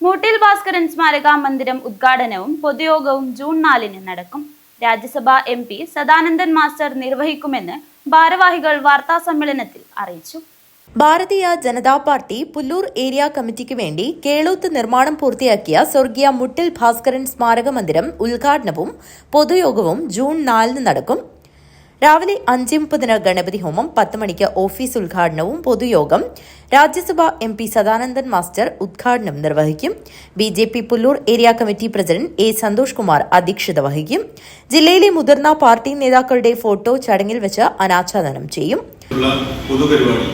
മൂട്ടിൽ ഭാസ്കരൻ സ്മാരക മന്ദിരം ഉദ്ഘാടനവും പൊതുയോഗവും ജൂൺ 4-ന് നടക്കും. രാജ്യസഭാ MP സദാനന്ദൻ മാസ്റ്റർ നിർവഹിക്കുമെന്ന് ഭാരവാഹികൾ വാർത്താസമ്മേളനത്തിൽ അറിയിച്ചു. ഭാരതീയ ജനതാ പാർട്ടി പുല്ലൂർ ഏരിയ കമ്മിറ്റിക്ക് വേണ്ടി കേളോത്ത് നിർമ്മാണം പൂർത്തിയാക്കിയ സ്വർഗീയ മുട്ടിൽ ഭാസ്കരൻ സ്മാരക മന്ദിരം ഉദ്ഘാടനവും പൊതുയോഗവും ജൂൺ 4-ന് നടക്കും. രാവിലെ 5:30 ഗണപതി ഹോമം, 10 മണിക്ക് ഓഫീസ് ഉദ്ഘാടനവും പൊതുയോഗം രാജ്യസഭാ MP സദാനന്ദൻ മാസ്റ്റർ ഉദ്ഘാടനം നിർവഹിക്കും. BJP Pullur area committee president A. Santhosh Kumar അധ്യക്ഷത വഹിക്കും. ജില്ലയിലെ മുതിർന്ന പാർട്ടി നേതാക്കളുടെ ഫോട്ടോ ചടങ്ങിൽ വെച്ച് അനാച്ഛാദനം ചെയ്യും. പൊതുപരിപാടി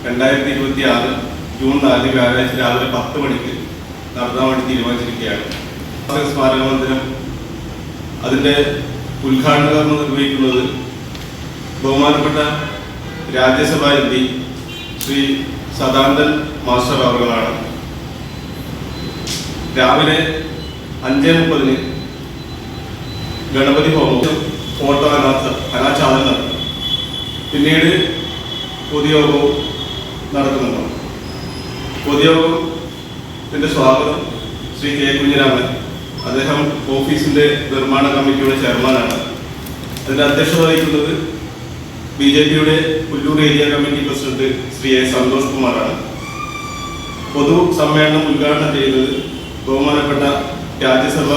2026 ജൂൺ 4 വ്യാഴാഴ്ച രാവിലെ 10 മണിക്ക് നടത്താൻ വേണ്ടി തീരുമാനിച്ചിരിക്കുകയാണ്. സ്മാരക മന്ദിരം അതിന്റെ ഉദ്ഘാടന കർമ്മം നിർവഹിക്കുന്നത് ബഹുമാനപ്പെട്ട രാജ്യസഭാ MP ശ്രീ സദാനന്ദൻ മാസ്റ്റർ അവர்களാണ്. രാവിലെ 5:30 ഗണപതി ഹോമവും ഫോട്ടോ അനാച്ഛാദനം നടത്തും. പിന്നീട് പൊതുയോഗവും നടത്തുന്നുണ്ട്. പൊതുയോഗത്തിന്റെ സ്വാഗതം ശ്രീ K. കുഞ്ഞിരാമൻ, അദ്ദേഹം ഓഫീസിന്റെ നിർമ്മാണ കമ്മിറ്റിയുടെ ചെയർമാനാണ്. അതിന്റെ അധ്യക്ഷത വഹിക്കുന്നത് BJPയുടെ Pulloor area committee president Shri A. Santhosh കുമാറാണ്. പൊതു സമ്മേളനം ഉദ്ഘാടനം ചെയ്യുന്നത് ബഹുമാനപ്പെട്ട രാജ്യസഭ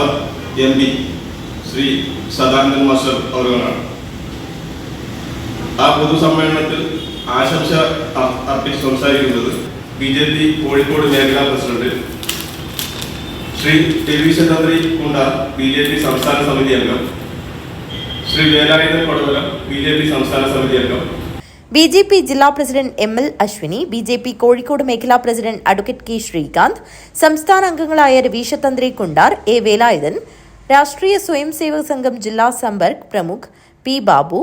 MP ശ്രീ സദാനന്ദൻ മാസ്റ്റർ അവர்களാണ്. ആ പൊതുസമ്മേളനത്തിൽ ആശംസ അർപ്പിച്ച് സംസാരിക്കുന്നത് BJP കോഴിക്കോട് മേഖലാ പ്രസിഡന്റ് ശ്രീ ടെലിവിഷൻ തന്ത്രി കുണ്ട, BJP സംസ്ഥാന സമിതി അംഗം, ശ്രീ വേലായുധൻ കൊടവലം, BJP സംസ്ഥാന സമിതി അംഗം, BJP ജില്ലാ president ML Ashwini, BJP Kozhikode മേഖലാ പ്രസിഡന്റ് അഡ്വക്കേറ്റ് K. ശ്രീകാന്ത്, സംസ്ഥാന അംഗങ്ങളായ രവീശ തന്ത്രി കുണ്ടാർ, A. വേലായുധൻ, രാഷ്ട്രീയ സ്വയം സേവക സംഘം ജില്ലാ സമ്പർക്ക് പ്രമുഖ് P. ബാബു,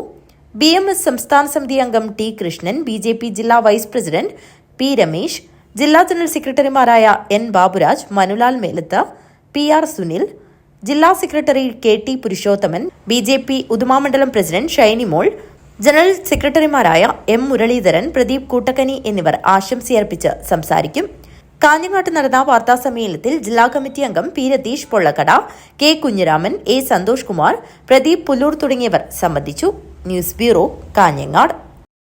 BMS സംസ്ഥാന സമിതി അംഗം T. കൃഷ്ണൻ, BJP ജില്ലാ വൈസ് പ്രസിഡന്റ് P. രമേശ്, ജില്ലാ ജനറൽ സെക്രട്ടറിമാരായ N. ബാബുരാജ്, മനുലാൽ മേലത്ത്, PR. സുനിൽ, ജില്ലാ സെക്രട്ടറി KT. പുരുഷോത്തമൻ, BJP ഉദുമാമണ്ഡലം പ്രസിഡന്റ് ഷൈനി മോൾ, ജനറൽ സെക്രട്ടറിമാരായ M. മുരളീധരൻ, പ്രദീപ് കൂട്ടക്കനി എന്നിവർ ആശംസയർപ്പിച്ച് സംസാരിക്കും. കാഞ്ഞങ്ങാട്ട് നടന്ന വാർത്താസമ്മേളനത്തിൽ ജില്ലാ കമ്മിറ്റി അംഗം P. Ratheesh Pollakkada, K. Kunhiraman, A. Santhosh Kumar, Pradeep Pullur തുടങ്ങിയവർ സംബന്ധിച്ചു. News bureau, Kanhangad.